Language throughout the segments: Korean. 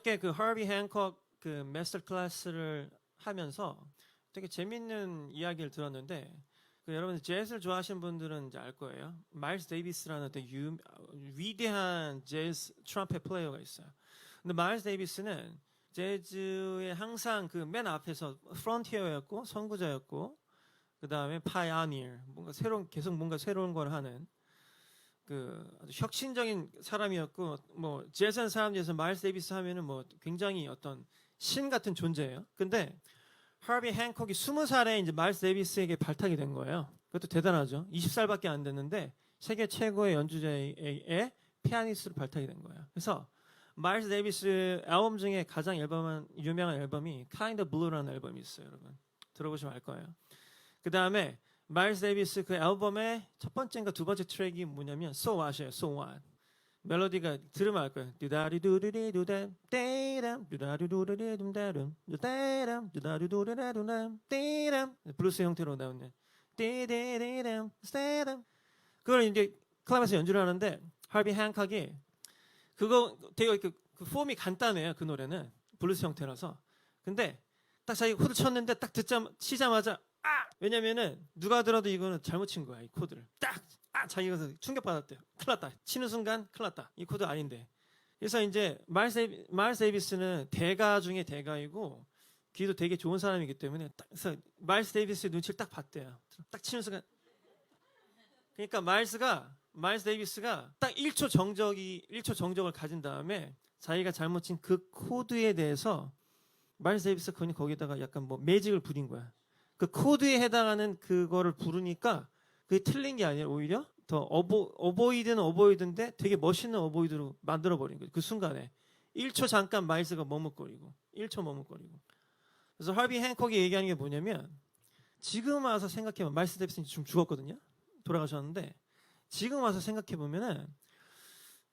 어저께 그 하비 행콕 그 마스터 클래스를 하면서 되게 재밌는 이야기를 들었는데 그 여러분 재즈를 좋아하시는 분들은 이제 알 거예요. 마일스 데이비스라는 되게 위대한 재즈 트럼펫 플레이어가 있어요. 근데 마일스 데이비스는 재즈의 항상 그 맨 앞에서 프론티어였고 선구자였고 그 다음에 파이오니어 뭔가 계속 뭔가 새로운 걸 하는 그 아주 혁신적인 사람이었고 뭐 재즈하는 사람 중에서 마일스 데이비스 하면은 뭐 굉장히 어떤 신 같은 존재예요. 근데 하비 행콕이 20살에 이제 마일스 데이비스에게 발탁이 된 거예요. 그것도 대단하죠. 20살밖에 안 됐는데 세계 최고의 연주자의 피아니스트로 발탁이 된 거예요. 그래서 마일스 데이비스 앨범 중에 가장 유명한 앨범이 Kind of Blue라는 앨범이 있어요, 여러분. 들어보시면 알 거예요. 그 다음에 마일스 데이비스 그 앨범의 첫 번째인가 두 번째 트랙이 뭐냐면 So What이에요. So What. 멜로디가 들으면 알 거예요. 두다리두리리두담 떼람 두다리두리리둠다름 두다람 두다리두리리두담 떼람 블루스 형태로 나오는 떼데데람 떼람 그걸 이제 클럽에서 연주를 하는데 하비 행콕이 그거 되게 그 폼이 간단해요. 그 노래는 블루스 형태라서. 근데 딱 자기가 코드 쳤는데 딱 치자마자 왜냐면은 누가 들어도 이거는 잘못 친 거야. 이 코드를 자기가 충격받았대요. 큰일 났다. 치는 순간 큰일 났다. 이 코드 아닌데. 그래서 이제 마일스 데이비스는 대가 중에 대가이고 귀도 되게 좋은 사람이기 때문에 그래서 마일스 데이비스의 눈치를 딱 봤대요. 딱 치는 순간. 그러니까 마일스 데이비스가 딱 1초 정적을 가진 다음에 자기가 잘못 친 그 코드에 대해서 마일스 데이비스가 거기다가 약간 뭐 매직을 부린 거야. 그 코드에 해당하는 그거를 부르니까 그게 틀린 게 아니라 오히려 더 어보이드는 어보이드인데 되게 멋있는 어보이드로 만들어버린 거예요. 그 순간에 1초 잠깐 마일스가 머뭇거리고 1초 머뭇거리고. 그래서 하비 행콕이 얘기하는 게 뭐냐면 지금 와서 생각해보면 마일스 데이비스는 지금 죽었거든요. 돌아가셨는데 지금 와서 생각해보면은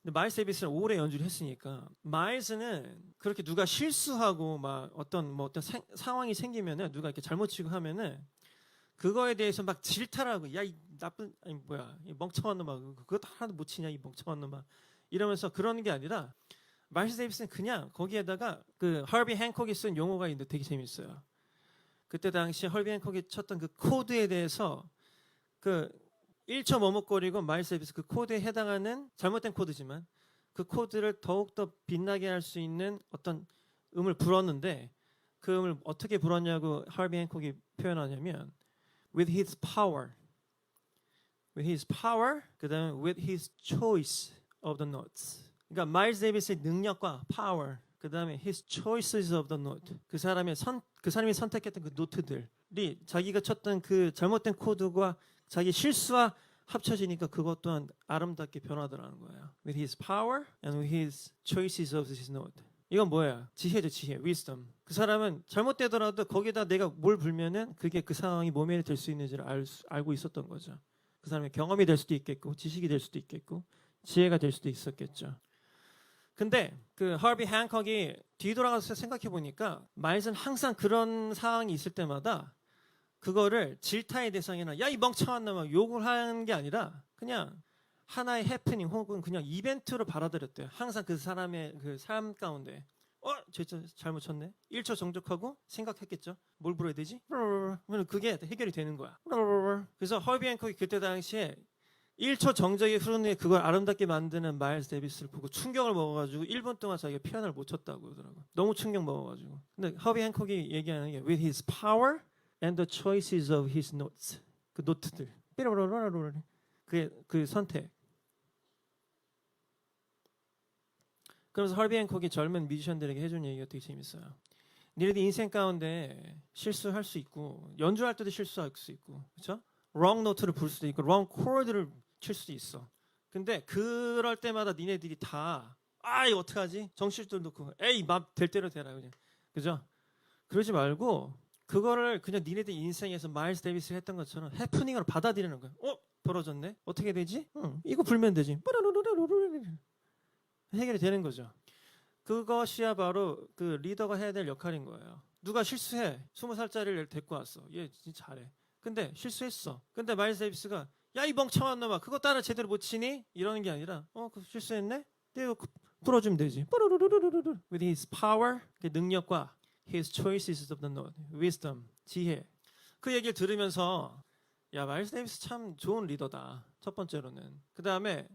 마일스 데이비스는 오래 연주를 했으니까 마일스는 그렇게 누가 실수하고 막 어떤 상황이 생기면은 누가 이렇게 잘못 치고 하면은 그거에 대해서 막 질타라고 야 이 나쁜 아니 뭐야 이 멍청한 놈아 그것도 하나도 못 치냐 이 멍청한 놈아 이러면서 그러는 게 아니라 마일스 데이비스는 그냥 거기에다가 그 하비 행콕이 쓴 용어가 있는데 되게 재밌어요. 그때 당시 하비 행콕이 쳤던 그 코드에 대해서 그 1초 머뭇거리고 마일스 데이비스 그 코드에 해당하는 잘못된 코드지만 그 코드를 더욱더 빛나게 할 수 있는 어떤 음을 불었는데 그 음을 어떻게 불었냐고 하비 행콕이 표현하냐면 with his power 그 다음에 with his choice of the notes 그러니까 마일스 데이비스의 능력과 power 그 다음에 his choices of the note 그 사람이 선택했던 그 노트들이 자기가 쳤던 그 잘못된 코드와 자기 실수와 합쳐지니까 그것 또한 아름답게 변하더라는 거예요. With his power and with his choices of his note. 이건 뭐야? 지혜죠, 지혜. wisdom. 그 사람은 잘못되더라도 거기다 내가 뭘 불면은 그게 그 상황이 모면이 될 수 있는지를 알고 있었던 거죠. 그 사람의 경험이 될 수도 있겠고, 지식이 될 수도 있겠고, 지혜가 될 수도 있었겠죠. 근데 그 하비 행콕이 뒤돌아가서 생각해 보니까 마일스는 항상 그런 상황이 있을 때마다 그거를 질타의 대상이나 야 이 멍청한 놈아 욕을 하는 게 아니라 그냥 하나의 해프닝 혹은 그냥 이벤트로 받아들였대요. 항상 그 사람의 그 삶 가운데 쟤 잘못 쳤네. 1초 정적하고 생각했겠죠. 뭘 불어야 되지? 그러면 그게 해결이 되는 거야. 그래서 허비 행콕이 그때 당시에 1초 정적이 흐르는 후에 그걸 아름답게 만드는 마일스 데이비스를 보고 충격을 먹어가지고 1분 동안 자기가 피아노를 못 쳤다고 그러더라고요. 너무 충격 먹어가지고. 근데 허비 행콕이 얘기하는 게 with his power and the choices of his notes. 그 노트들. 그 선택. 그래서 허비 행콕이 젊은 뮤지션들에게 해준 얘기가 되게 재밌어요. 니네들 인생 가운데 실수할 수 있고 연주할 때도 실수할 수 있고 그렇죠? wrong 노트를 부를 수도 있고 wrong 코드를 칠 수도 있어. 근데 그럴 때마다 니네들이 다 이거 어떡하지? 정신줄 놓고 에이 맘 될 대로 되라 그냥. 그죠? 그러지 말고 그거를 그냥 니네들 인생에서 마일스 데이비스가 했던 것처럼 해프닝으로 받아들이는 거야. 벌어졌네? 어떻게 되지? 이거 불면 되지. 해결이 되는 거죠. 그것이야 바로 그 리더가 해야 될 역할인 거예요. 누가 실수해. 20살짜리를 데리고 왔어. 얘 진짜 잘해. 근데 실수했어. 근데 마일스 데이비스가 야 이 멍청한 놈아 그거 따라 제대로 못 치니? 이러는 게 아니라 그 실수했네? 내가 풀어주면 되지. With his power, 그 능력과 his choices of the Lord, wisdom, 지혜. 그 얘기를 들으면서 야, 마일스 데이비스 참 좋은 리더다. 첫 번째로는. 그 다음에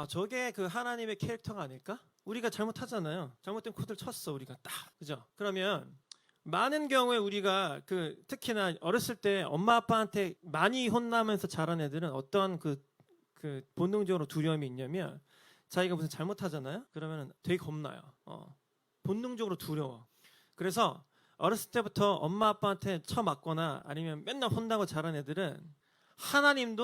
저게 그 하나님의 캐릭터가 아닐까? 우리가 잘못하잖아요. 잘못된 코드를 쳤어 우리가 딱. 그죠? 그러면 많은 경우에 우리가 그 특히나 어렸을 때 엄마 아빠한테 많이 혼나면서 자란 애들은 어떤 그 본능적으로 두려움이 있냐면 자기가 무슨 잘못하잖아요. 그러면 되게 겁나요. 본능적으로 두려워. 그래서 어렸을 때부터 엄마 아빠한테 쳐맞거나 아니면 맨날 혼나고 자란 애들은 하나님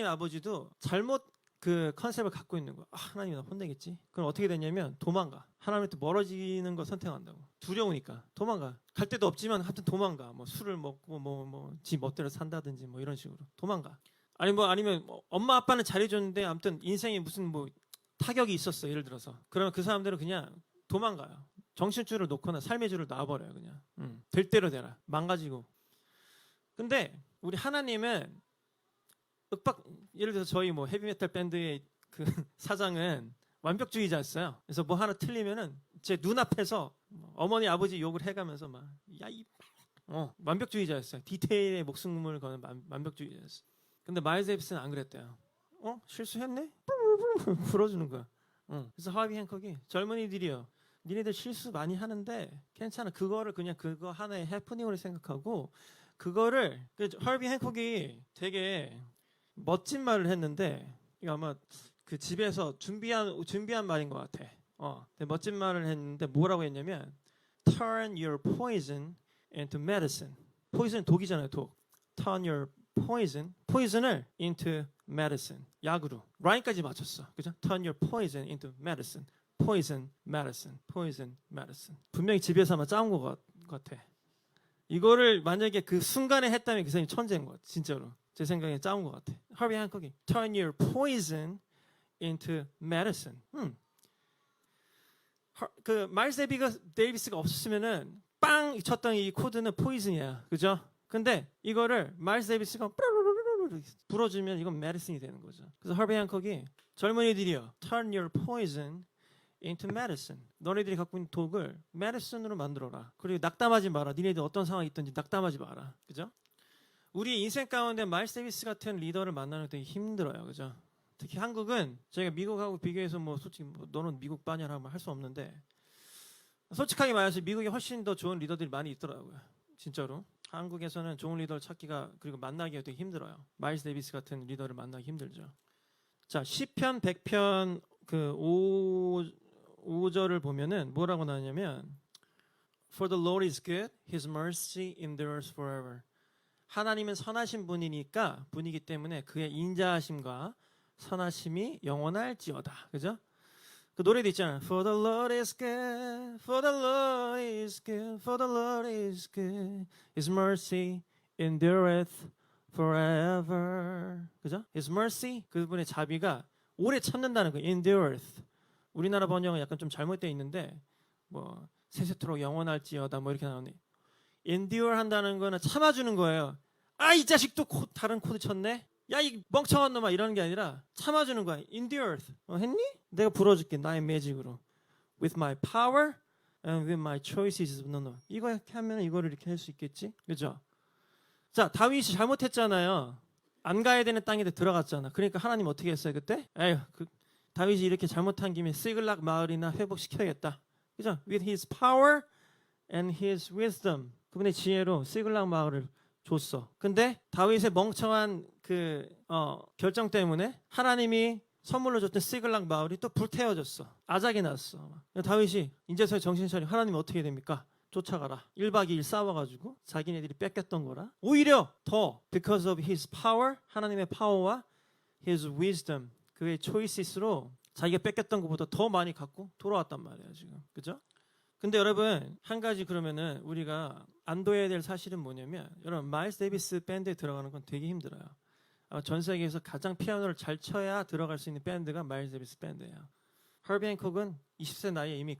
아버지도 잘못 그 컨셉을 갖고 있는 거야. 하나님이 나 혼내겠지. 그럼 어떻게 되냐면 도망가. 하나님한테 멀어지는 거 선택한다고. 두려우니까 도망가. 갈 데도 없지만 하여튼 도망가. 뭐 술을 먹고 지 멋대로 산다든지 뭐 이런 식으로 도망가. 아니면 엄마 아빠는 잘해줬는데 아무튼 인생에 무슨 뭐 타격이 있었어. 예를 들어서. 그러면 그 사람들은 그냥 도망가요. 정신줄을 놓거나 삶의 줄을 놔버려요. 그냥. 될 대로 되라. 망가지고. 근데 우리 하나님은 예를 들어서 저희 뭐 헤비메탈 밴드의 그 사장은 완벽주의자였어요. 그래서 뭐 하나 틀리면은 제 눈앞에서 어머니 아버지 욕을 해가면서 막 완벽주의자였어요. 디테일에 목숨을 거는 완벽주의자였어요. 근데 마일스 데이비스는 안 그랬대요. 실수했네? 풀어주는 거야. 그래서 하비 행콕이 젊은이들이요. 니네들 실수 많이 하는데 괜찮아. 그거를 그냥 그거 하나의 해프닝으로 생각하고 그거를 하비 행콕이 되게 멋진 말을 했는데 이거 아마 그 집에서 준비한 말인 것 같아. 되게 멋진 말을 했는데 뭐라고 했냐면 Turn your poison into medicine. poison 독이잖아요. 독. Turn your poison을 into medicine. 약으로. 라인까지 맞췄어. 그죠? Turn your poison into medicine. poison, medicine. 분명히 집에서 아마 짜온 것 같아. 이거를 만약에 그 순간에 했다면 그 사람이 천재인 것 같아. 진짜로. 제 생각에 짜온 것 같아. 하비 행콕이 Turn your poison into medicine. 그 마일스 데이비스가 없었으면은 빵 쳤던 이 코드는 포이즌이야. 그죠? 근데 이거를 마일스 데이비스가 불어주면 이건 메디슨이 되는 거죠. 그래서 하비 행콕이 젊은이들이요. Turn your poison into medicine. 너네들이 갖고 있는 독을 메디슨으로 만들어라. 그리고 낙담하지 마라. 니네들 어떤 상황이 있든지 낙담하지 마라. 그죠? 우리 인생 가운데 마일스 데이비스 같은 리더를 만나는 게 되게 힘들어요. 그죠? 특히 한국은 저희가 미국하고 비교해서 뭐 솔직히 너는 미국 빠냐라고 할 수 없는데 솔직하게 말해서 미국에 훨씬 더 좋은 리더들이 많이 있더라고요. 진짜로. 한국에서는 좋은 리더를 찾기가 그리고 만나기가 되게 힘들어요. 마일스 데이비스 같은 리더를 만나기 힘들죠. 자, 시편 100편 그 5절을 보면은 뭐라고 나오냐면 For the Lord is good, His mercy endures forever. 하나님은 선하신 분이기 때문에 그의 인자하심과 선하심이 영원할지어다. 그죠? 그 노래도 있잖아요. For the Lord is good, for the Lord is good, for the Lord is good. His mercy endureth forever. 그죠? His mercy, 그분의 자비가 오래 참는다는 거예요. endureth. 우리나라 번역은 약간 좀 잘못되어 있는데 뭐 세세토록 영원할지어다 뭐 이렇게 나오네. endure 한다는 거는 참아주는 거예요. 이 자식도 다른 코드 쳤네. 야, 이 멍청한 놈아 이러는 게 아니라 참아주는 거야. endure. 했니? 내가 불어줄게. 나의 매직으로. With my power and with my choices. No. 이거 이렇게 하면 이거를 이렇게 할 수 있겠지? 그죠? 자, 다윗이 잘못했잖아요. 안 가야 되는 땅에 들어갔잖아. 그러니까 하나님 어떻게 했어요 그때? 다윗이 이렇게 잘못한 김에 시글락 마을이나 회복시켜야겠다. 그죠? With his power and his wisdom. 그분의 지혜로 시글락 마을을 줬어. 근데 다윗의 멍청한 결정 때문에 하나님이 선물로 줬던 시글락 마을이 또 불태워졌어. 아작이 났어. 다윗이 인제서야 정신 차려. 하나님 어떻게 됩니까? 쫓아가라. 1박 2일 싸워가지고 자기네들이 뺏겼던 거라. 오히려 더 because of his power, 하나님의 파워와 his wisdom, 그의 choices로 자기가 뺏겼던 것보다 더 많이 갖고 돌아왔단 말이에요 지금. 그죠? 근데 여러분 한 가지 그러면은 우리가 안도해야 될 사실은 뭐냐면 여러분 마일스 데이비스 밴드에 들어가는 건 되게 힘들어요. 전 세계에서 가장 피아노를 잘 쳐야 들어갈 수 있는 밴드가 마일스 데이비스 밴드예요. 허비 행콕은 20세 나이에 이미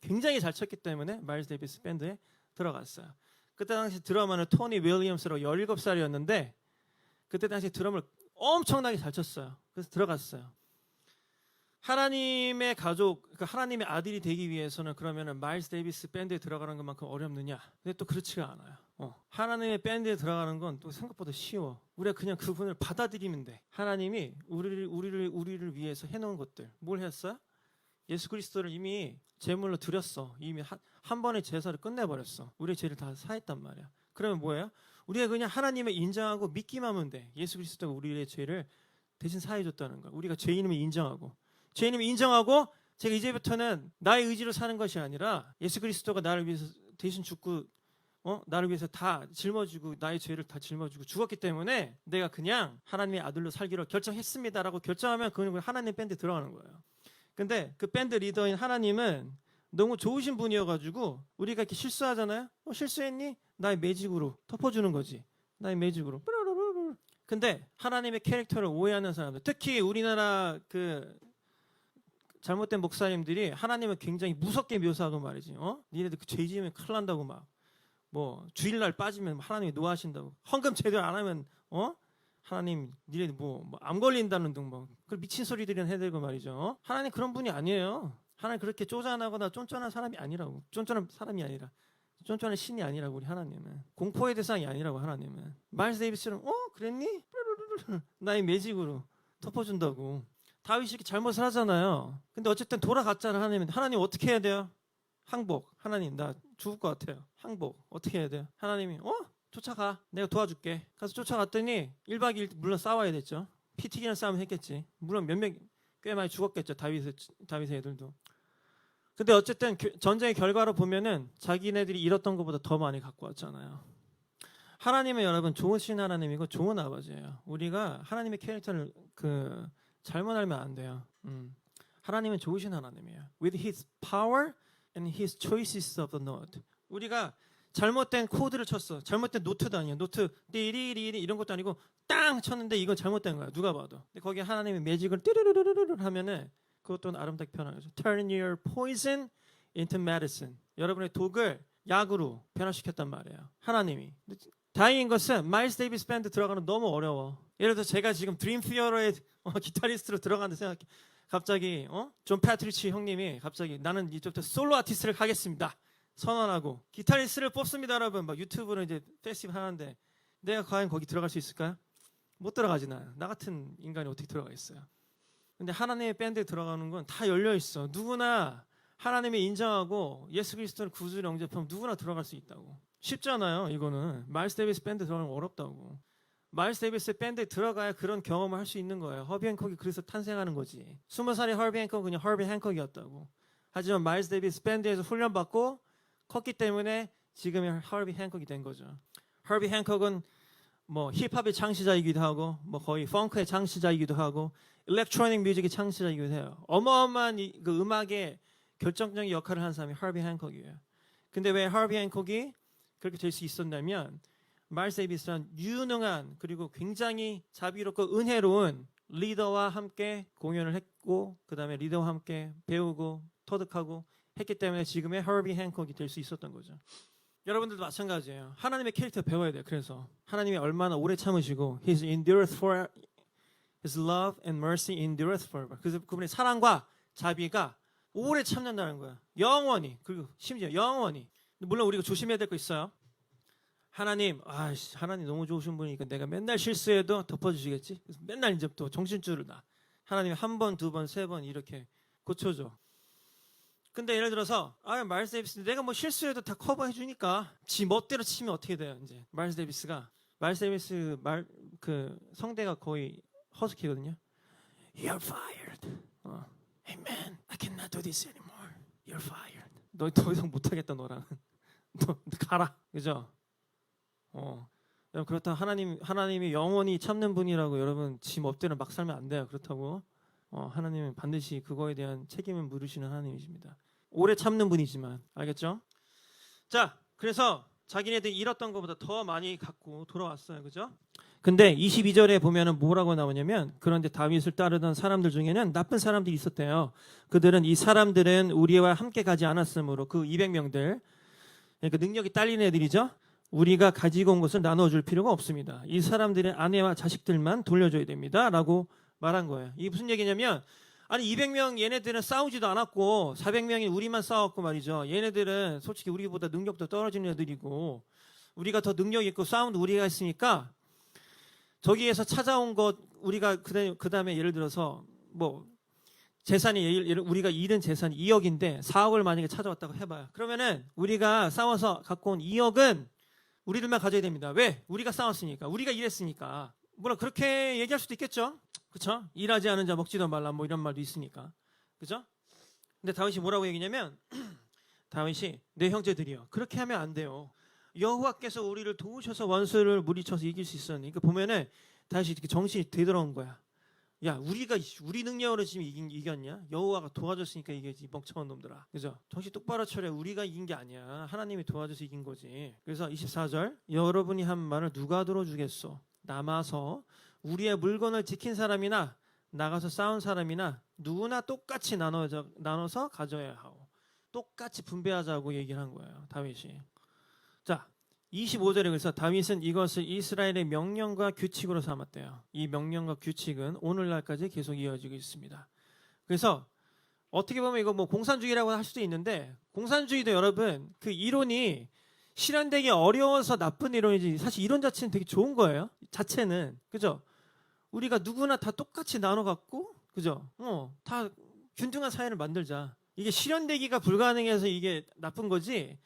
굉장히 잘 쳤기 때문에 마일스 데이비스 밴드에 들어갔어요. 그때 당시 드러머는 토니 윌리엄스로 17살이었는데 그때 당시 드럼을 엄청나게 잘 쳤어요. 그래서 들어갔어요. 하나님의 가족, 그러니까 하나님의 아들이 되기 위해서는 그러면은 마일스 데이비스 밴드에 들어가는 것만큼 어렵느냐? 근데 또 그렇지가 않아요. 하나님의 밴드에 들어가는 건 또 생각보다 쉬워. 우리가 그냥 그분을 받아들이면 돼. 하나님이 우리를 위해서 해놓은 것들 뭘 했어요? 예수 그리스도를 이미 제물로 드렸어. 이미 한 번의 제사를 끝내버렸어. 우리의 죄를 다 사했단 말이야. 그러면 뭐예요? 우리가 그냥 하나님을 인정하고 믿기만 하면 돼. 예수 그리스도가 우리의 죄를 대신 사해줬다는 거야. 우리가 죄인임을 인정하고 제가 이제부터는 나의 의지로 사는 것이 아니라 예수 그리스도가 나를 위해서 대신 죽고 나를 위해서 다 짊어지고 나의 죄를 다 짊어지고 죽었기 때문에 내가 그냥 하나님의 아들로 살기로 결정했습니다라고 결정하면 그건 하나님 밴드에 들어가는 거예요. 근데 그 밴드 리더인 하나님은 너무 좋으신 분이어가지고 우리가 이렇게 실수하잖아요. 실수했니? 나의 매직으로 덮어주는 거지. 나의 매직으로. 근데 하나님의 캐릭터를 오해하는 사람들, 특히 우리나라 그 잘못된 목사님들이 하나님을 굉장히 무섭게 묘사하고 말이지. 니네들 그 죄 지으면 큰일 난다고 막. 뭐 주일날 빠지면 하나님이 노하신다고. 헌금 제대로 안 하면 하나님 니네 암 걸린다는 등 뭐 그 미친 소리들이나 해대고 말이죠. 하나님 그런 분이 아니에요. 하나님 그렇게 쪼잔하거나 쫀쫀한 사람이 아니라고. 쫀쫀한 사람이 아니라 쫀쫀한 신이 아니라고. 우리 하나님은 공포의 대상이 아니라고. 하나님은 마일스 데이비스처럼 그랬니? 나의 매직으로 덮어준다고. 다윗이 이렇게 잘못을 하잖아요. 근데 어쨌든 돌아갔잖아. 하나님 어떻게 해야 돼요? 항복. 하나님 나 죽을 것 같아요. 항복 어떻게 해야 돼요? 하나님이 쫓아가. 내가 도와줄게. 가서 쫓아갔더니 1박 2일 물론 싸워야 됐죠. 피 튀기는 싸움 했겠지. 물론 꽤 많이 죽었겠죠. 다윗의 애들도. 근데 어쨌든 전쟁의 결과로 보면은 자기네들이 잃었던 것보다 더 많이 갖고 왔잖아요. 하나님은 여러분 좋으신 하나님이고 좋은 아버지예요. 우리가 하나님의 캐릭터를 잘못 알면 안 돼요. 하나님은 좋으신 하나님이에요. With His power and His choices of the note. 우리가 잘못된 코드를 쳤어. 잘못된 노트도 아니야. 노트 띠리리리 이런 것도 아니고 땅 쳤는데 이건 잘못된 거야. 누가 봐도. 근데 거기에 하나님의 매직을 띠르르르르 하면은 그것도 아름답게 표현한 거죠. Turn your poison into medicine. 여러분의 독을 약으로 변화시켰단 말이에요. 하나님이. 다행인 것은 마일스 데이비스 밴드 들어가는 너무 어려워. 예를 들어 제가 지금 드림 티어러의 기타리스트로 들어가는데 생각해. 갑자기 존 패트리치 형님이 갑자기 나는 이제부터 솔로 아티스트를 하겠습니다. 선언하고 기타리스트를 뽑습니다, 여러분. 막 유튜브로 이제 페스티벌 하는데 내가 과연 거기 들어갈 수 있을까요? 못 들어가지 나 같은 인간이 어떻게 들어가겠어요? 근데 하나님의 밴드에 들어가는 건 다 열려 있어. 누구나 하나님이 인정하고 예수 그리스도를 구주로 영접하면 누구나 들어갈 수 있다고. 쉽잖아요. 이거는 마일스 데이비스 밴드 들어가는 거 어렵다고. 마일스 데이비스 밴드에 들어가야 그런 경험을 할 수 있는 거예요. 허비 행콕이 그래서 탄생하는 거지. 20살의 허비 행콕은 그냥 허비 행콕이었다고. 하지만 마일스 데이비스 밴드에서 훈련받고 컸기 때문에 지금의 허비 행콕이 된 거죠. 허비 행콕은 뭐 힙합의 창시자이기도 하고 뭐 거의 펑크의 창시자이기도 하고 일렉트로닉 뮤직의 창시자이기도 해요. 어마어마한 그 음악의 결정적인 역할을 한 사람이 허비 행콕이에요. 근데 왜 허비 행콕이 그렇게 될 수 있었냐면 마일스 데이비스는 유능한 그리고 굉장히 자비롭고 은혜로운 리더와 함께 공연을 했고 그 다음에 리더와 함께 배우고 터득하고 했기 때문에 지금의 허비 행콕이 될 수 있었던 거죠. 여러분들도 마찬가지예요. 하나님의 캐릭터 배워야 돼요. 그래서 하나님이 얼마나 오래 참으시고 His endureth for His love and mercy endureth forever. 그래서 그분의 사랑과 자비가 오래 참는다는 거야. 영원히. 그리고 심지어 영원히. 물론 우리가 조심해야 될 거 있어요. 하나님 너무 좋으신 분이니까 내가 맨날 실수해도 덮어주시겠지. 그래서 맨날 이제 또 정신줄을 놔. 하나님이 한 번, 두 번, 세 번 이렇게 고쳐줘. 근데 예를 들어서 마일스 데이비스 내가 뭐 실수해도 다 커버해 주니까 지 멋대로 치면 어떻게 돼요? 이제 마일스 데이비스 그 성대가 거의 허스키거든요. You're fired. Amen. I cannot do this anymore. You're fired. 너 더 이상 못 하겠다 너랑. 너 가라. 그죠? 여러분 그렇다 하나님이 영원히 참는 분이라고 여러분 지 멋대로 막 살면 안 돼요. 그렇다고 하나님은 반드시 그거에 대한 책임을 물으시는 하나님이십니다. 오래 참는 분이지만 알겠죠? 자, 그래서 자기네들이 잃었던 것보다 더 많이 갖고 돌아왔어요. 그죠? 근데 22절에 보면은 뭐라고 나오냐면 그런데 다윗을 따르던 사람들 중에는 나쁜 사람들이 있었대요. 그들은 이 사람들은 우리와 함께 가지 않았으므로 그 200명들 그러니까 능력이 딸린 애들이죠. 우리가 가지고 온 것을 나눠줄 필요가 없습니다. 이 사람들의 아내와 자식들만 돌려줘야 됩니다. 라고 말한 거예요. 이게 무슨 얘기냐면 아니 200명 얘네들은 싸우지도 않았고 400명이 우리만 싸웠고 말이죠. 얘네들은 솔직히 우리보다 능력도 떨어지는 애들이고 우리가 더 능력 있고 싸움도 우리가 했으니까 저기에서 찾아온 것 우리가 그다음에 예를 들어서 뭐 재산이 우리가 잃은 재산이 2억인데 4억을 만약에 찾아왔다고 해봐요. 그러면은 우리가 싸워서 갖고 온 2억은 우리들만 가져야 됩니다. 왜? 우리가 싸웠으니까. 우리가 일했으니까. 물론 그렇게 얘기할 수도 있겠죠. 그렇죠? 일하지 않은 자 먹지도 말라 뭐 이런 말도 있으니까. 그죠? 근데 다윗이 뭐라고 얘기냐면 다윗이 내 형제들이요. 그렇게 하면 안 돼요. 여호와께서 우리를 도우셔서 원수를 물리쳐서 이길 수 있었니. 그러니까 보면은 다윗이 이렇게 정신이 되돌아온 거야. 야, 우리 능력으로 지금 이겼냐? 여호와가 도와줬으니까 이게지, 멍청한 놈들아. 그죠? 정신 똑바로 차려. 우리가 이긴 게 아니야. 하나님이 도와줘서 이긴 거지. 그래서 24절, 여러분이 한 말을 누가 들어주겠소? 남아서 우리의 물건을 지킨 사람이나 나가서 싸운 사람이나 누구나 똑같이 나눠서 가져야 하오. 똑같이 분배하자고 얘기를 한 거예요, 다윗이. 자, 25절에 그래서 다윗은 이것을 이스라엘의 명령과 규칙으로 삼았대요. 이 명령과 규칙은 오늘날까지 계속 이어지고 있습니다. 그래서 어떻게 보면 이거 뭐 공산주의라고 할 수도 있는데 공산주의도 여러분 그 이론이 실현되기 어려워서 나쁜 이론이지 사실 이론 자체는 되게 좋은 거예요. 자체는. 그죠? 우리가 누구나 다 똑같이 나눠 갖고 그죠? 다 균등한 사회를 만들자. 이게 실현되기가 불가능해서 이게 나쁜 거지.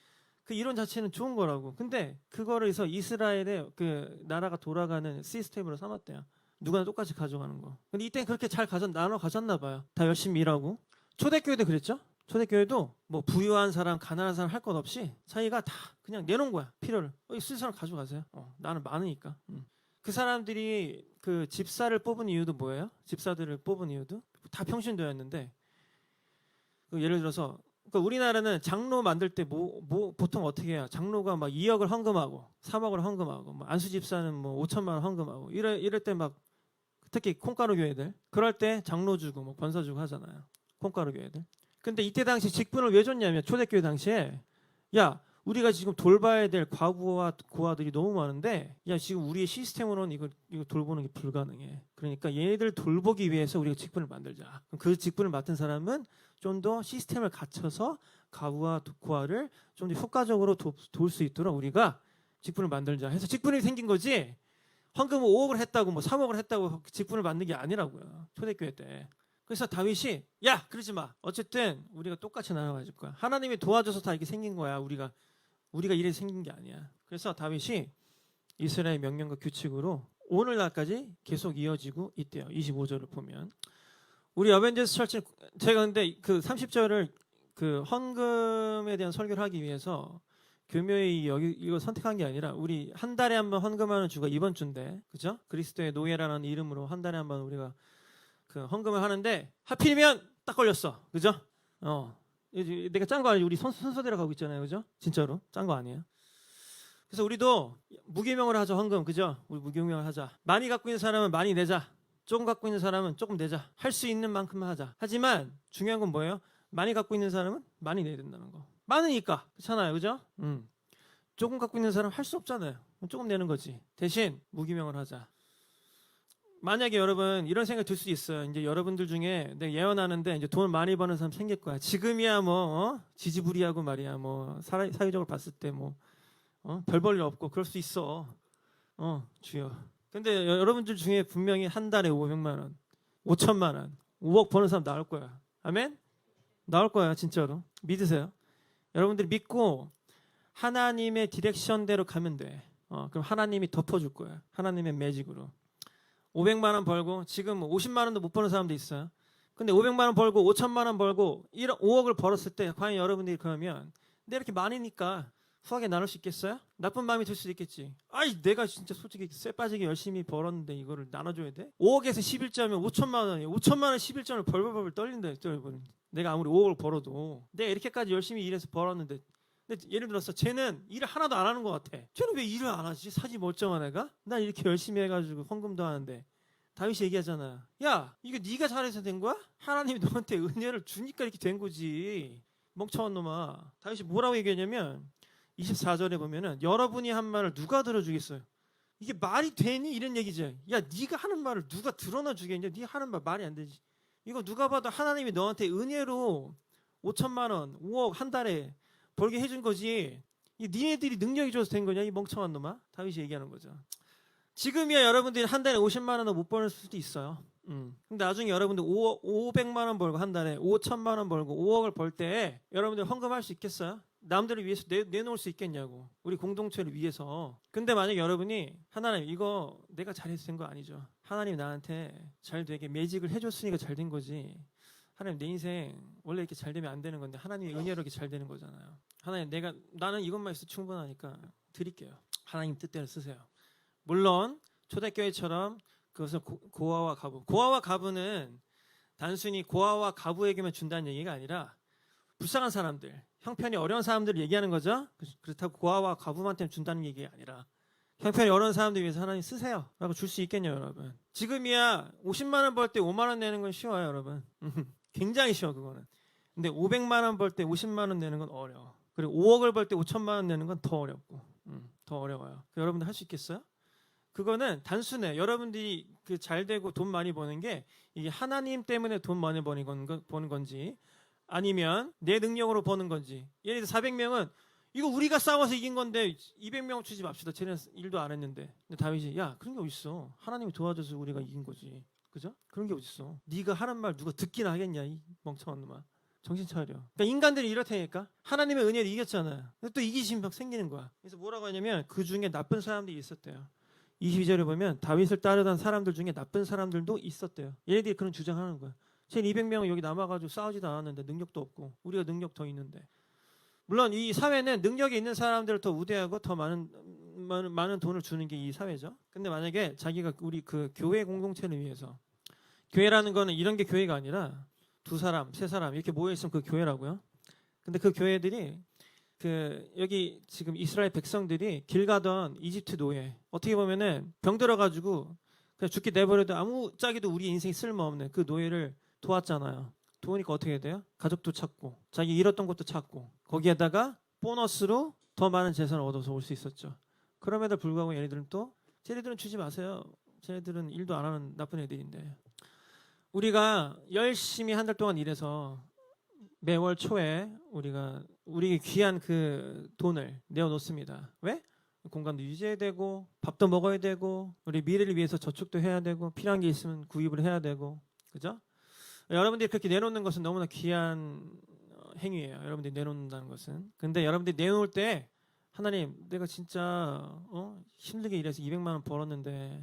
그 이론 자체는 좋은 거라고. 근데 그거를 해서 이스라엘의 그 나라가 돌아가는 시스템으로 삼았대요. 누구나 똑같이 가져가는 거. 근데 이때는 그렇게 잘 나눠 가졌나 봐요. 다 열심히 일하고. 초대교회도 그랬죠? 초대교회도 뭐 부유한 사람, 가난한 사람 할 것 없이 자기가 다 그냥 내놓은 거야. 필요를. 쓸 사람 가져가세요. 나는 많으니까. 그 사람들이 그 집사를 뽑은 이유도 뭐예요? 집사들을 뽑은 이유도 다 평신도였는데 예를 들어서 그러니까 우리나라는 장로 만들 때 보통 어떻게 해요? 장로가 막 2억을 헌금하고 3억을 헌금하고 뭐 안수 집사는 뭐 5천만 원 헌금하고 이럴 때 막 특히 콩가루 교회들 그럴 때 장로 주고 뭐 권사 주고 하잖아요. 콩가루 교회들. 근데 이때 당시 직분을 왜 줬냐면 초대교회 당시에 야 우리가 지금 돌봐야 될 과부와 고아들이 너무 많은데 야 지금 우리의 시스템으로는 이거 돌보는 게 불가능해. 그러니까 얘네들 돌보기 위해서 우리가 직분을 만들자. 그럼 그 직분을 맡은 사람은 좀 더 시스템을 갖춰서 과부와 고아를 좀 더 효과적으로 도울 수 있도록 우리가 직분을 만들자 해서 직분이 생긴 거지. 헌금을 5억을 했다고 뭐 3억을 했다고 직분을 만든 게 아니라고요. 초대교회 때. 그래서 다윗이 야 그러지 마. 어쨌든 우리가 똑같이 나눠 가질 거야. 하나님이 도와줘서 다 이렇게 생긴 거야. 우리가 이래서 생긴 게 아니야. 그래서 다윗이 이스라엘 명령과 규칙으로 오늘날까지 계속 이어지고 있대요. 25절을 보면 우리 어벤져스 철치 제가 근데 그 30절을 그 헌금에 대한 설교를 하기 위해서 교묘히 이거 선택한 게 아니라 우리 한 달에 한 번 헌금하는 주가 이번 주인데 그죠? 그리스도의 노예라는 이름으로 한 달에 한 번 우리가 그 헌금을 하는데 하필이면 딱 걸렸어. 그죠? 내가 짠 거 아니지. 우리 순서대로 가고 있잖아요. 그죠? 진짜로 짠 거 아니에요. 그래서 우리도 무기명을 하자. 헌금. 그죠? 우리 무기명을 하자. 많이 갖고 있는 사람은 많이 내자. 조금 갖고 있는 사람은 조금 내자. 할 수 있는 만큼만 하자. 하지만 중요한 건 뭐예요? 많이 갖고 있는 사람은 많이 내야 된다는 거. 많으니까. 그렇잖아요. 그죠? 조금 갖고 있는 사람은 할 수 없잖아요. 조금 내는 거지. 대신 무기명을 하자. 만약에 여러분 이런 생각 들 수 있어요. 이제 여러분들 중에 내가 예언하는데 이제 돈 많이 버는 사람 생길 거야. 지금이야 뭐 지지부리하고 말이야. 뭐 사회적으로 봤을 때 뭐 별 볼 일 없고 그럴 수 있어. 주여. 근데 여러분들 중에 분명히 한 달에 500만 원, 5천만 원, 5억 버는 사람 나올 거야. 아멘? 나올 거야 진짜로. 믿으세요. 여러분들이 믿고 하나님의 디렉션대로 가면 돼. 그럼 하나님이 덮어줄 거야. 하나님의 매직으로. 500만 원 벌고 지금 50만 원도 못 버는 사람도 있어요. 근데 500만 원 벌고 5천만 원 벌고 5억을 벌었을 때 과연 여러분들이 그러면 내가 이렇게 많으니까 후하게 나눌 수 있겠어요? 나쁜 마음이 들 수도 있겠지. 아이 내가 진짜 솔직히 쇠 빠지게 열심히 벌었는데 이거를 나눠줘야 돼? 5억에서 11점이면 5천만 원이에요. 5천만 원 11점을 벌벌벌 떨린다. 여러분. 내가 아무리 5억을 벌어도 내가 이렇게까지 열심히 일해서 벌었는데 근데 예를 들어서 쟤는 일을 하나도 안 하는 것 같아. 쟤는 왜 일을 안 하지? 사지 멀쩡한 애가? 난 이렇게 열심히 해가지고 헌금도 하는데 다윗이 얘기하잖아. 야 이거 네가 잘해서 된 거야? 하나님이 너한테 은혜를 주니까 이렇게 된 거지. 멍청한 놈아. 다윗이 뭐라고 얘기하냐면 24절에 보면은 여러분이 한 말을 누가 들어주겠어요? 이게 말이 되니? 이런 얘기지. 야 네가 하는 말을 누가 드러나 주겠냐? 네가 하는 말 말이 안 되지. 이거 누가 봐도 하나님이 너한테 은혜로 5천만 원, 5억 한 달에 벌게 해준 거지. 이 니네들이 능력이 줘서 된 거냐 이 멍청한 놈아. 다윗이 얘기하는 거죠. 지금이야 여러분들이 한 달에 50만 원을 못 버는 수도 있어요. 근데 나중에 여러분들 500만 원 벌고 한 달에 5천만 원 벌고 5억을 벌 때 여러분들 헌금할 수 있겠어요? 남들을 위해서 내놓을 수 있겠냐고. 우리 공동체를 위해서. 근데 만약 여러분이 하나님 이거 내가 잘해서 된 거 아니죠. 하나님 나한테 잘 되게 매직을 해줬으니까 잘 된 거지. 하나님 내 인생 원래 이렇게 잘 되면 안 되는 건데 하나님의 은혜로 이렇게 잘 되는 거잖아요. 하나님 나는 이것만 있어도 충분하니까 드릴게요. 하나님 뜻대로 쓰세요. 물론 초대교회처럼 그것은 고아와 가부. 고아와 가부는 단순히 고아와 가부에게만 준다는 얘기가 아니라 불쌍한 사람들, 형편이 어려운 사람들을 얘기하는 거죠. 그렇다고 고아와 가부한테 준다는 얘기가 아니라 형편이 어려운 사람들 위해서 하나님 쓰세요 라고 줄 수 있겠냐 여러분. 지금이야 50만 원 벌 때 5만 원 내는 건 쉬워요 여러분. 굉장히 쉬워 그거는. 근데 500만 원 벌 때 50만 원 내는 건 어려워. 그리고 5억을 벌 때 5천만 원 내는 건 더 어렵고 더 어려워요. 여러분들 할 수 있겠어요? 그거는 단순해. 여러분들이 그 잘 되고 돈 많이 버는 게 이게 하나님 때문에 돈 많이 버는 건지 아니면 내 능력으로 버는 건지. 예를 들어 400명은 이거 우리가 싸워서 이긴 건데 200명 주지 맙시다. 쟤는 일도 안 했는데. 근데 다윗이 야 그런 게 어딨어. 하나님이 도와줘서 우리가 이긴 거지. 그죠? 그런 게 어딨어. 네가 하는 말 누가 듣기나 하겠냐 이 멍청한 놈아. 정신 차려. 그러니까 인간들이 이렇다니까. 하나님의 은혜로 이겼잖아요. 근데 또 이기심이 막 생기는 거야. 그래서 뭐라고 하냐면 그 중에 나쁜 사람들이 있었대요. 22절에 보면 다윗을 따르던 사람들 중에 나쁜 사람들도 있었대요. 얘네들이 그런 주장하는 거야. 쟤 200명은 여기 남아가지고 싸우지도 않았는데 능력도 없고 우리가 능력 더 있는데. 물론 이 사회는 능력이 있는 사람들을 더 우대하고 더 많은 돈을 주는 게 이 사회죠. 근데 만약에 자기가 우리 그 교회 공동체를 위해서 교회라는 거는 이런 게 교회가 아니라 2사람, 3사람 이렇게 모여 있으면 그 교회라고요. 근데 그 교회들이 여기 지금 이스라엘 백성들이 길 가던 이집트 노예 어떻게 보면은 병 들어가지고 그냥 죽게 내버려도 아무 짝에도 우리 인생에 쓸모없는 그 노예를 도왔잖아요. 도우니까 어떻게 돼요? 가족도 찾고 자기 잃었던 것도 찾고 거기에다가 보너스로 더 많은 재산을 얻어서 올 수 있었죠. 그럼에도 불구하고 얘네들은 또 쟤네들은 주지 마세요. 쟤네들은 일도 안 하는 나쁜 애들인데 우리가 열심히 한 달 동안 일해서 매월 초에 우리 귀한 그 돈을 내어놓습니다. 왜? 공간도 유지해야 되고 밥도 먹어야 되고 우리 미래를 위해서 저축도 해야 되고 필요한 게 있으면 구입을 해야 되고 그죠? 여러분들이 그렇게 내놓는 것은 너무나 귀한 행위예요. 여러분들이 내놓는다는 것은. 근데 여러분들이 내놓을 때 하나님 내가 진짜 힘들게 일해서 200만 원 벌었는데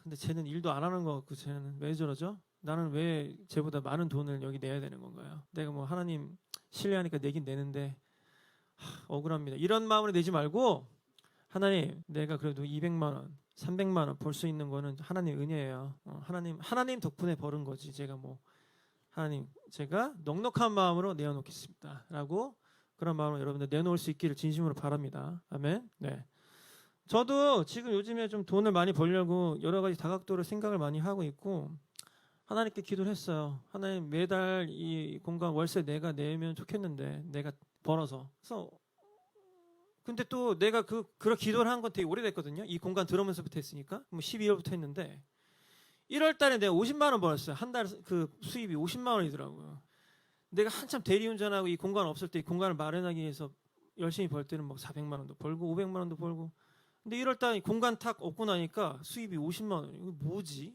근데 쟤는 일도 안 하는 것 같고 쟤는 왜 저러죠? 나는 왜 쟤보다 많은 돈을 여기 내야 되는 건가요? 내가 뭐 하나님 신뢰하니까 내긴 내는데 억울합니다. 이런 마음으로 내지 말고 하나님 내가 그래도 200만 원 300만 원 벌 수 있는 거는 하나님 은혜예요. 하나님 덕분에 벌은 거지. 제가 뭐 하나님 제가 넉넉한 마음으로 내어놓겠습니다. 라고 그런 마음으로 여러분들 내놓을 수 있기를 진심으로 바랍니다. 아멘. 네. 저도 지금 요즘에 좀 돈을 많이 벌려고 여러 가지 다각도로 생각을 많이 하고 있고 하나님께 기도를 했어요. 하나님 매달 이 공간 월세 내가 내면 좋겠는데 내가 벌어서. 그래서 근데 또 내가 그런 기도를 한 건 되게 오래됐거든요. 이 공간 들어오면서부터 했으니까. 뭐 12월부터 했는데 1월 달에 내가 50만 원 벌었어요. 한 달 그 수입이 50만 원이더라고요. 내가 한참 대리운전하고 이 공간 없을 때 이 공간을 마련하기 위해서 열심히 벌 때는 막 400만 원도 벌고 500만 원도 벌고. 근데 1월 달에 공간 탁 얻고 나니까 수입이 50만 원. 이거 뭐지?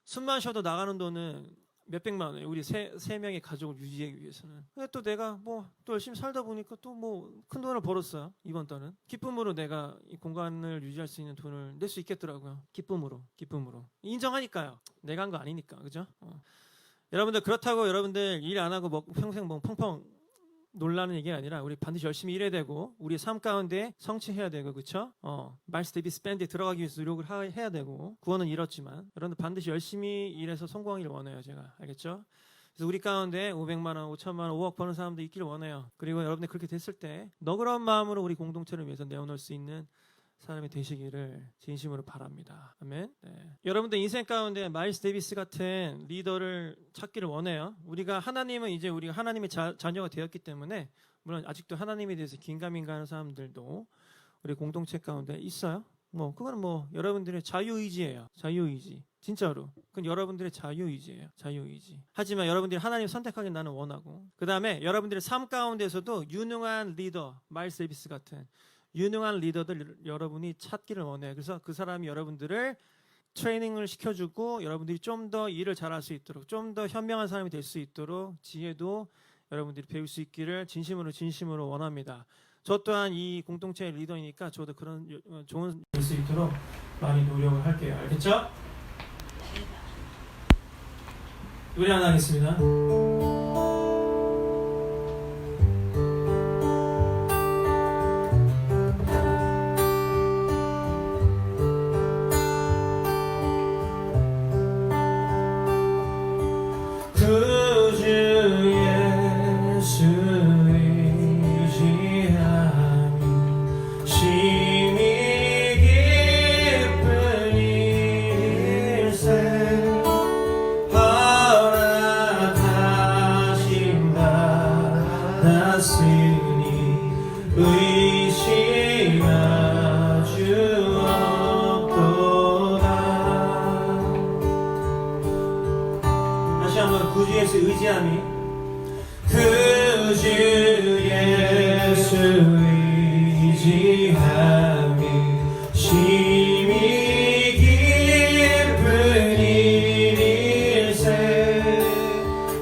숨만 쉬어도 나가는 돈은 몇백만 원이에요. 우리 세 명의 가족을 유지하기 위해서는. 근데 또 내가 뭐 또 열심히 살다 보니까 또 뭐 큰 돈을 벌었어요. 이번 달은. 기쁨으로 내가 이 공간을 유지할 수 있는 돈을 낼 수 있겠더라고요. 기쁨으로. 인정하니까요. 내가 한 거 아니니까. 그죠? 여러분들 그렇다고 여러분들 일 안 하고 평생 뭐 펑펑 놀라는 얘기가 아니라 우리 반드시 열심히 일해야 되고 우리 삶 가운데 성취해야 되고 그렇죠? 말스 데이비스 밴드에 들어가기 위해서 노력을 해야 되고 구원은 이렇지만 여러분들 반드시 열심히 일해서 성공하기를 원해요. 제가 알겠죠? 그래서 우리 가운데 500만 원, 5천만 원, 5억 버는 사람도 있기를 원해요. 그리고 여러분들 그렇게 됐을 때 너그러운 마음으로 우리 공동체를 위해서 내어놓을 수 있는 사람이 되시기를 진심으로 바랍니다. 아멘. 네. 여러분들 인생 가운데 마일스 데이비스 같은 리더를 찾기를 원해요. 우리가 하나님의 자녀가 되었기 때문에 물론 아직도 하나님에 대해서 긴가민가하는 사람들도 우리 공동체 가운데 있어요. 그건 여러분들의 자유의지예요. 자유의지. 진짜로. 그건 여러분들의 자유의지예요. 자유의지. 하지만 여러분들이 하나님 선택하기 나는 원하고, 그 다음에 여러분들의 삶 가운데서도 유능한 리더, 마일스 데이비스 같은 유능한 리더들 여러분이 찾기를 원해요. 그래서 그 사람이 여러분들을 트레이닝을 시켜주고 여러분들이 좀 더 일을 잘할 수 있도록, 좀 더 현명한 사람이 될 수 있도록 지혜도 여러분들이 배울 수 있기를 진심으로 원합니다. 저 또한 이 공동체의 리더이니까 저도 그런 좋은 될 수 있도록 많이 노력을 할게요. 알겠죠? 노래 하나 하겠습니다. 다시 한번 구주 예수 의지함이, 구주 예수 의지함이 심히 깊은 일일세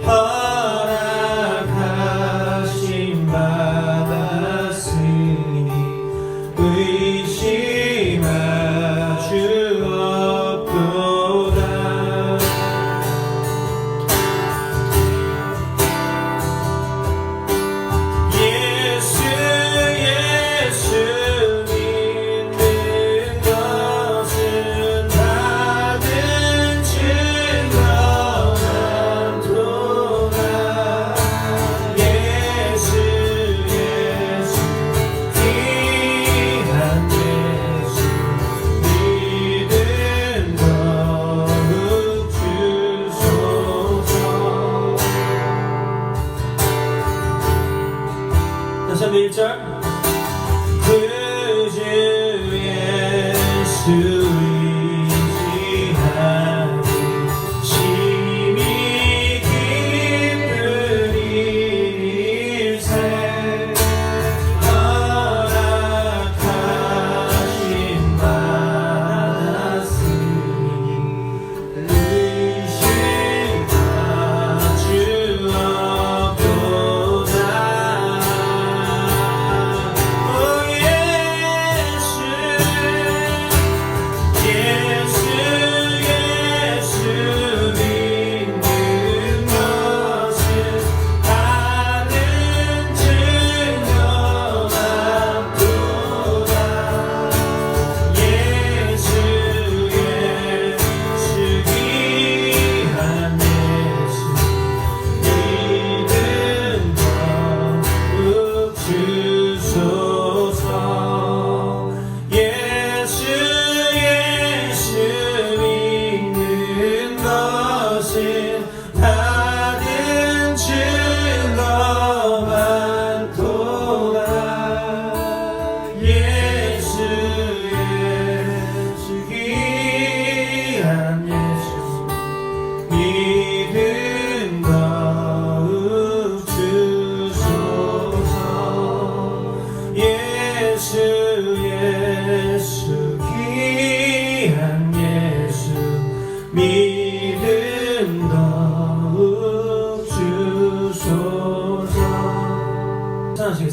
허락하심 받았으니 의심할 주 없도다. 다시 한번 1절. 구주 예수 의지하니 심히 깊은 일일세 허락하심 받았으니 의심할 주 없도다. 믿음 더욱 주소서.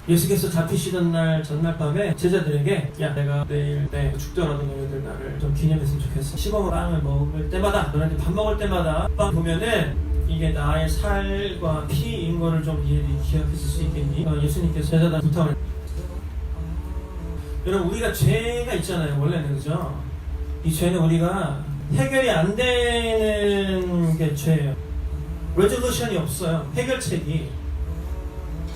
예수께서 잡히시던 날 전날 밤에 제자들에게, 야, 내가 내일 죽더라도 너희들 나를 좀 기념했으면 좋겠어. 시범 빵을 먹을 때마다, 너네들 밥 먹을 때마다 빵 보면은 이게 나의 살과 피인 거를 좀 기억했을 수 있겠니? 예수님께서 제자들 부탁을. 여러분, 우리가 죄가 있잖아요, 원래는. 그죠? 이 죄는 우리가 해결이 안 되는 게 죄예요. 레졸루션이 없어요, 해결책이.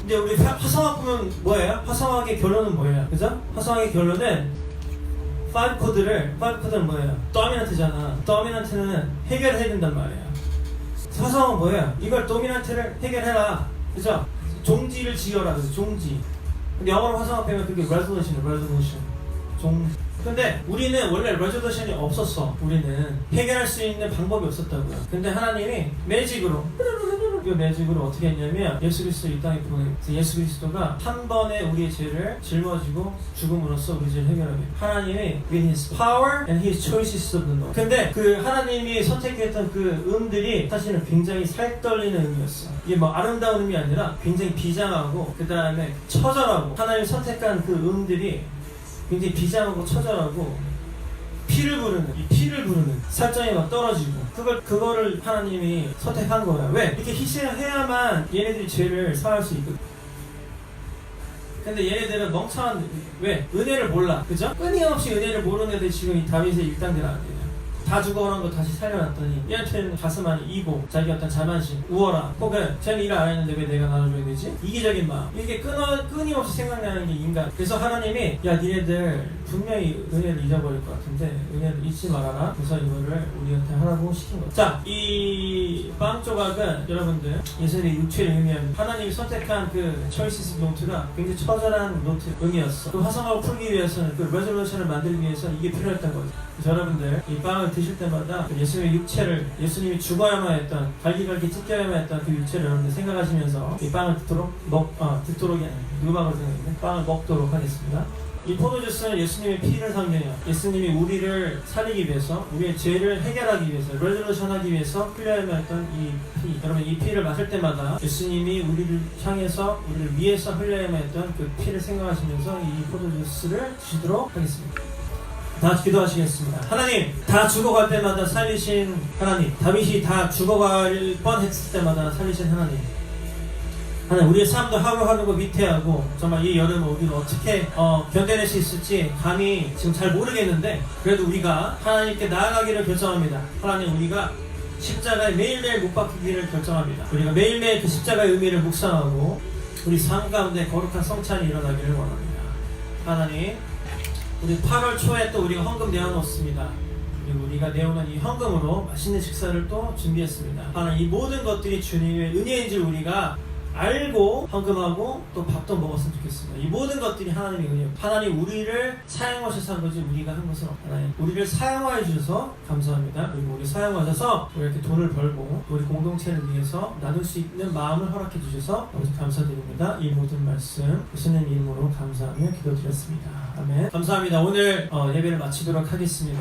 근데 우리 화성학 보면 뭐예요? 화성학의 결론은 뭐예요? 그죠? 화성학의 결론은 5코드는 뭐예요? 도미넌트잖아. 도미넌트는 해결해야 된단 말이에요. 화성은 뭐예요? 이걸 도미넌트를 해결해라. 그죠? 종지를 지어라. 그래서 종지. 근데 영어로 화성학 배우면 그게 resolution. 종지. 근데 우리는 원래 레졸루션이 없었어. 우리는 해결할 수 있는 방법이 없었다고요. 근데 하나님이 매직으로 그 매직으로 어떻게 했냐면 예수 그리스도 이 땅에 보내서 예수 그리스도가 한 번에 우리의 죄를 짊어지고 죽음으로써 우리 죄를 해결하게. 하나님이 with his power and his choices of the Lord. 근데 그 하나님이 선택했던 그 음들이 사실은 굉장히 살떨리는 음이었어. 이게 뭐 아름다운 음이 아니라 굉장히 비장하고 그 다음에 처절하고, 하나님이 선택한 그 음들이 굉장히 비장하고 처절하고 피를 부르는 살점이 막 떨어지고, 그거를 하나님이 선택한 거야. 왜? 이렇게 희생을 해야만 얘네들이 죄를 사할 수 있거든. 근데 얘네들은 멍청한, 왜? 은혜를 몰라. 그죠? 끊임없이 은혜를 모르는 애들이 지금 이 다윗의 일당들 아니에요. 다 죽어오는 거 다시 살려놨더니 얘한테는 가슴 안에 이고, 자기 어떤 자만심, 우월함, 혹은 쟤는 일 안 했는데 왜 내가 나눠줘야 되지? 이기적인 마음, 이게 끊임없이 생각나는 게 인간. 그래서 하나님이 야 니네들 분명히 은혜를 잊어버릴 것 같은데 은혜를 잊지 말아라. 그래서 이거를 우리한테 하라고 시킨 거예요. 자, 이 빵 조각은 여러분들 예수님의 육체를 의미합니다. 하나님이 선택한 그 choices 노트가 굉장히 처절한 노트 음이었어. 그 화성학을 풀기 위해서는, 그 레졸루션을 만들기 위해서는 이게 필요했던 거죠. 그래서 여러분들 이 빵을 드실 때마다 예수님의 육체를, 예수님이 죽어야만 했던, 갈기갈기 찢겨야만 했던 그 육체를 여러분들 생각하시면서 이 빵을 듣도록이 아니라 누방을 생각했는데 빵을 먹도록 하겠습니다. 이 포도주스는 예수님의 피를 상징해요. 예수님이 우리를 살리기 위해서, 우리의 죄를 해결하기 위해서, 레졸루션 하기 위해서 흘려야만 했던 이 피. 여러분 이 피를 마실 때마다 예수님이 우리를 향해서, 우리를 위해서 흘려야만 했던 그 피를 생각하시면서 이 포도주스를 드시도록 하겠습니다. 다 기도하시겠습니다. 하나님, 다 죽어갈 때마다 살리신 하나님, 다윗이 다 죽어갈 뻔했을 때마다 살리신 하나님, 우리의 삶도 하루하루가 위태하고 정말 이 여름 우리를 어떻게 견뎌낼 수 있을지 감히 지금 잘 모르겠는데, 그래도 우리가 하나님께 나아가기를 결정합니다. 하나님, 우리가 십자가에 매일매일 못 박히기를 결정합니다. 우리가 매일매일 그 십자가의 의미를 묵상하고 우리 삶 가운데 거룩한 성찬이 일어나기를 원합니다. 하나님, 우리 8월 초에 또 우리가 헌금 내어놓습니다. 그리고 우리가 내오는 이 헌금으로 맛있는 식사를 또 준비했습니다. 하나님, 이 모든 것들이 주님의 은혜인 줄 우리가 알고 헌금하고 또 밥도 먹었으면 좋겠습니다. 이 모든 것들이 하나님의 은혜입니다. 하나님, 우리를 사용하셔서 한 거지 우리가 한 것은 없다. 하나님, 우리를 사용하여 주셔서 감사합니다. 그리고 우리 사용하셔서 우리 이렇게 돈을 벌고 우리 공동체를 위해서 나눌 수 있는 마음을 허락해 주셔서 아버지 감사드립니다. 이 모든 말씀 예수님 이름으로 감사하며 기도드렸습니다. 아멘. 감사합니다. 오늘 예배를 마치도록 하겠습니다.